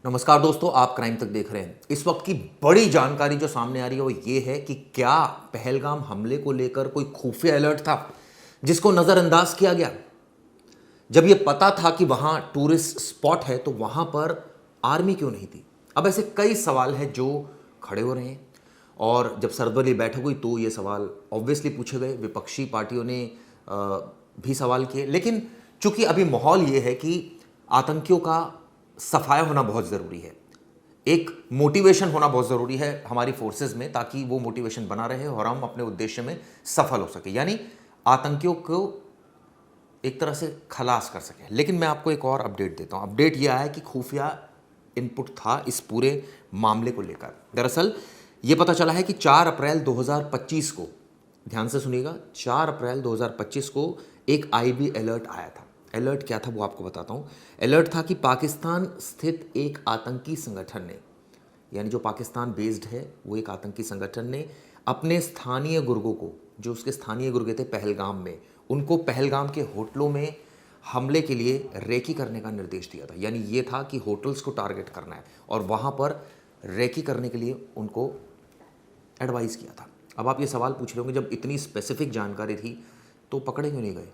नमस्कार दोस्तों, आप क्राइम तक देख रहे हैं। इस वक्त की बड़ी जानकारी जो सामने आ रही है वो ये है कि क्या पहलगाम हमले को लेकर कोई खुफिया अलर्ट था जिसको नजरअंदाज किया गया। जब ये पता था कि वहां टूरिस्ट स्पॉट है तो वहां पर आर्मी क्यों नहीं थी। अब ऐसे कई सवाल हैं जो खड़े हो रहे हैं और जब सर्वदलीय बैठक हुई तो ये सवाल ऑब्वियसली पूछे गए। विपक्षी पार्टियों ने भी सवाल किए, लेकिन चूंकि अभी माहौल ये है कि आतंकियों का सफाया होना बहुत ज़रूरी है, एक मोटिवेशन होना बहुत ज़रूरी है हमारी फोर्सेस में, ताकि वो मोटिवेशन बना रहे और हम अपने उद्देश्य में सफल हो सके, यानी आतंकियों को एक तरह से खलास कर सके। लेकिन मैं आपको एक और अपडेट देता हूं। अपडेट यह आया कि खुफिया इनपुट था इस पूरे मामले को लेकर। दरअसल यह पता चला है कि 4 अप्रैल 2025 को, ध्यान से सुनिएगा, 4 अप्रैल 2025 को एक आईबी अलर्ट आया था। अलर्ट क्या था वो आपको बताता हूं। अलर्ट था कि पाकिस्तान स्थित एक आतंकी संगठन ने, यानी जो पाकिस्तान बेस्ड है वो एक आतंकी संगठन ने अपने स्थानीय गुर्गों को, जो उसके स्थानीय गुर्गे थे पहलगाम में, उनको पहलगाम के होटलों में हमले के लिए रेकी करने का निर्देश दिया था। यानी ये था कि होटल्स को टारगेट करना है और वहाँ पर रेकी करने के लिए उनको एडवाइस किया था। अब आप ये सवाल पूछ रहे होंगे, जब इतनी स्पेसिफिक जानकारी थी तो पकड़े क्यों नहीं गए।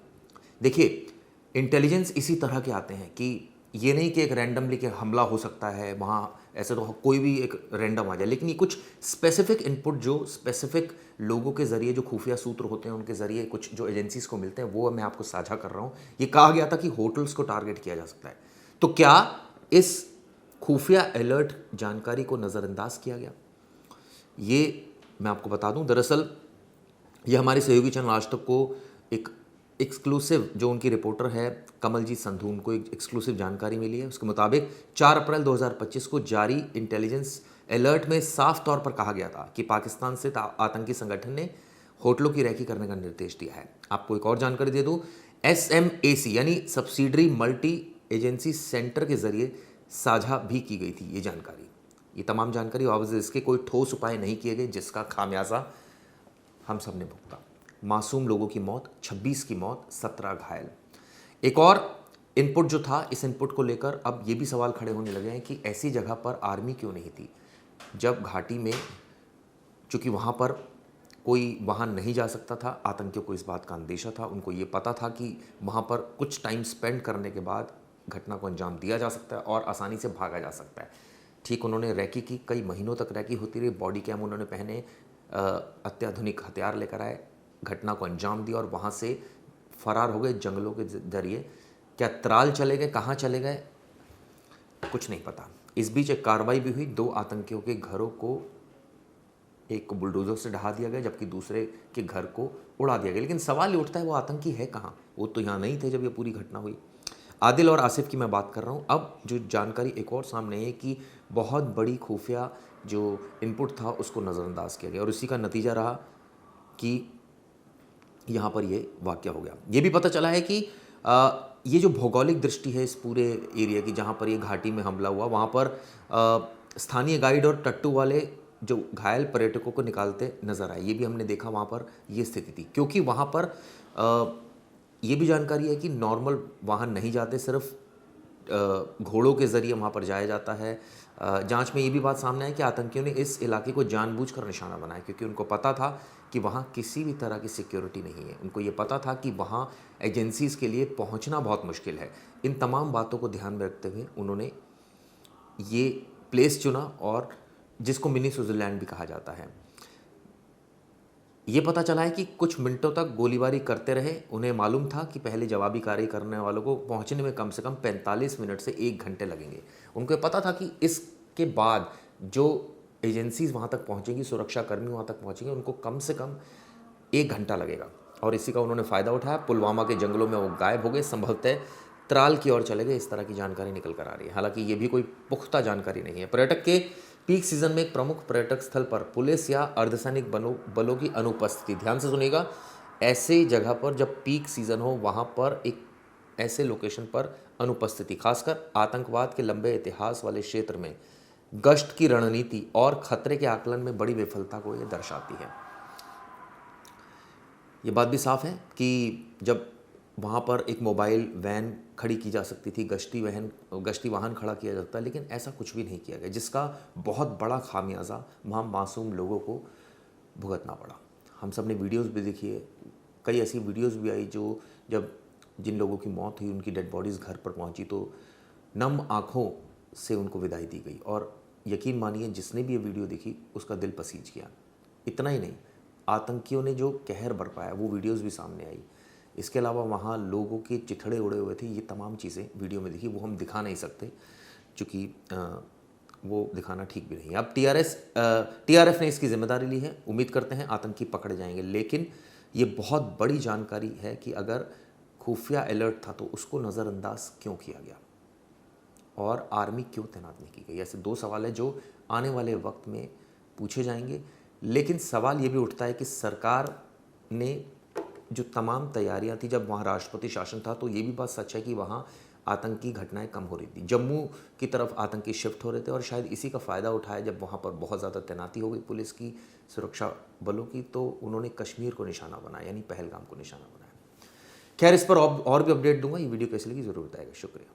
देखिए, इंटेलिजेंस इसी तरह के आते हैं कि ये नहीं कि एक रैंडमली के हमला हो सकता है वहाँ, ऐसे तो कोई भी एक रैंडम आ जाए, लेकिन ये कुछ स्पेसिफिक इनपुट जो स्पेसिफिक लोगों के जरिए, जो खुफिया सूत्र होते हैं उनके जरिए कुछ जो एजेंसीज को मिलते हैं, वो मैं आपको साझा कर रहा हूँ। ये कहा गया था कि होटल्स को टारगेट किया जा सकता है। तो क्या इस खुफिया अलर्ट जानकारी को नज़रअंदाज किया गया, ये मैं आपको बता दूं। दरअसल ये हमारे सहयोगी चैनल आज तक को एक एक्सक्लूसिव, जो उनकी रिपोर्टर है कमलजीत संधू, उनको एक एक्सक्लूसिव जानकारी मिली है। उसके मुताबिक 4 अप्रैल 2025 को जारी इंटेलिजेंस अलर्ट में साफ तौर पर कहा गया था कि पाकिस्तान से आतंकी संगठन ने होटलों की रैकी करने का निर्देश दिया है। आपको एक और जानकारी दे दूं, SMAC यानी सब्सिडरी मल्टी एजेंसी सेंटर के जरिए साझा भी की गई थी ये जानकारी। ये तमाम जानकारी वापस, इसके कोई ठोस उपाय नहीं किए गए जिसका खामियाजा हम सब ने भुगता। मासूम लोगों की मौत, 26 की मौत, 17 घायल। एक और इनपुट जो था, इस इनपुट को लेकर अब ये भी सवाल खड़े होने लगे हैं कि ऐसी जगह पर आर्मी क्यों नहीं थी, जब घाटी में, चूंकि वहाँ पर कोई वाहन नहीं जा सकता था। आतंकियों को इस बात का अंदेशा था, उनको ये पता था कि वहाँ पर कुछ टाइम स्पेंड करने के बाद घटना को अंजाम दिया जा सकता है और आसानी से भागा जा सकता है। ठीक उन्होंने रैकी की, कई महीनों तक रैकी होती रही, बॉडी कैम उन्होंने पहने, अत्याधुनिक हथियार लेकर आए, घटना को अंजाम दिया और वहाँ से फरार हो गए जंगलों के जरिए। क्या त्राल चले गए, कहाँ चले गए, कुछ नहीं पता। इस बीच एक कार्रवाई भी हुई, 2 आतंकियों के घरों को, एक को बुलडोजर से ढहा दिया गया जबकि दूसरे के घर को उड़ा दिया गया। लेकिन सवाल ये उठता है, वो आतंकी है कहाँ, वो तो यहाँ नहीं थे जब ये पूरी घटना हुई। आदिल और आसिफ की मैं बात कर रहा हूँ। अब जो जानकारी एक और सामने है कि बहुत बड़ी खुफिया जो इनपुट था उसको नज़रअंदाज किया गया और इसी का नतीजा रहा कि यहाँ पर ये वाक़या हो गया। ये भी पता चला है कि ये जो भौगोलिक दृष्टि है इस पूरे एरिया की, जहाँ पर ये घाटी में हमला हुआ, वहाँ पर स्थानीय गाइड और टट्टू वाले जो घायल पर्यटकों को निकालते नजर आए, ये भी हमने देखा वहाँ पर ये स्थिति थी। क्योंकि वहाँ पर ये भी जानकारी है कि नॉर्मल वाहन नहीं जाते, सिर्फ घोड़ों के ज़रिए वहाँ पर जाया जाता है। जांच में ये भी बात सामने आई कि आतंकियों ने इस इलाके को जानबूझकर निशाना बनाया क्योंकि उनको पता था कि वहाँ किसी भी तरह की सिक्योरिटी नहीं है। उनको ये पता था कि वहाँ एजेंसीज़ के लिए पहुँचना बहुत मुश्किल है। इन तमाम बातों को ध्यान में रखते हुए उन्होंने ये प्लेस चुना और जिसको मिनी स्विट्ज़रलैंड भी कहा जाता है। ये पता चला है कि कुछ मिनटों तक गोलीबारी करते रहे। उन्हें मालूम था कि पहले जवाबी कार्रवाई करने वालों को पहुंचने में कम से कम 45 मिनट से 1 घंटे लगेंगे। उनको पता था कि इसके बाद जो एजेंसीज वहां तक पहुंचेंगी, सुरक्षाकर्मी वहां तक पहुंचेंगे, उनको कम से कम 1 घंटा लगेगा और इसी का उन्होंने फ़ायदा उठाया। पुलवामा के जंगलों में वो गायब हो गए, संभवतः त्राल की ओर चले गए, इस तरह की जानकारी निकल कर आ रही है। हालांकि ये भी कोई पुख्ता जानकारी नहीं है। पर्यटक के पीक सीजन में एक प्रमुख पर्यटक स्थल पर पुलिस या अर्धसैनिक बलों की अनुपस्थिति, ध्यान से सुनिएगा, ऐसे जगह पर जब पीक सीजन हो वहाँ पर एक ऐसे लोकेशन पर अनुपस्थिति, खासकर आतंकवाद के लंबे इतिहास वाले क्षेत्र में गश्त की रणनीति और खतरे के आकलन में बड़ी विफलता को ये दर्शाती है। ये बात भी साफ है कि जब वहाँ पर एक मोबाइल वैन खड़ी की जा सकती थी, गश्ती वाहन खड़ा किया जा सकता, लेकिन ऐसा कुछ भी नहीं किया गया, जिसका बहुत बड़ा खामियाजा वहाँ मासूम लोगों को भुगतना पड़ा। हम सब ने वीडियोस भी देखी है, कई ऐसी वीडियोस भी आई जो जब जिन लोगों की मौत हुई उनकी डेड बॉडीज़ घर पर पहुंची तो नम आँखों से उनको विदाई दी गई, और यकीन मानिए जिसने भी ये वीडियो देखी उसका दिल पसीज गया। इतना ही नहीं, आतंकियों ने जो कहर बरपाया वो वीडियोस भी सामने आई। इसके अलावा वहाँ लोगों के चिथड़े उड़े हुए थे, ये तमाम चीज़ें वीडियो में दिखी, वो हम दिखा नहीं सकते क्योंकि वो दिखाना ठीक भी नहीं है। अब टीआरएफ ने इसकी जिम्मेदारी ली है, उम्मीद करते हैं आतंकी पकड़े जाएंगे, लेकिन ये बहुत बड़ी जानकारी है कि अगर खुफिया अलर्ट था तो उसको नज़रअंदाज क्यों किया गया और आर्मी क्यों तैनात नहीं की गई। ऐसे दो सवाल है जो आने वाले वक्त में पूछे जाएंगे, लेकिन सवाल ये भी उठता है कि सरकार ने जो तमाम तैयारियां थी, जब वहाँ राष्ट्रपति शासन था तो ये भी बात सच है कि वहाँ आतंकी घटनाएं कम हो रही थी, जम्मू की तरफ आतंकी शिफ्ट हो रहे थे, और शायद इसी का फ़ायदा उठाया जब वहाँ पर बहुत ज़्यादा तैनाती हो गई पुलिस की, सुरक्षा बलों की, तो उन्होंने कश्मीर को निशाना बनाया, यानी पहलगाम को निशाना बनाया। खैर, इस पर और भी अपडेट दूंगा। ये वीडियो कैसी लगी ज़रूर बताएगा। शुक्रिया।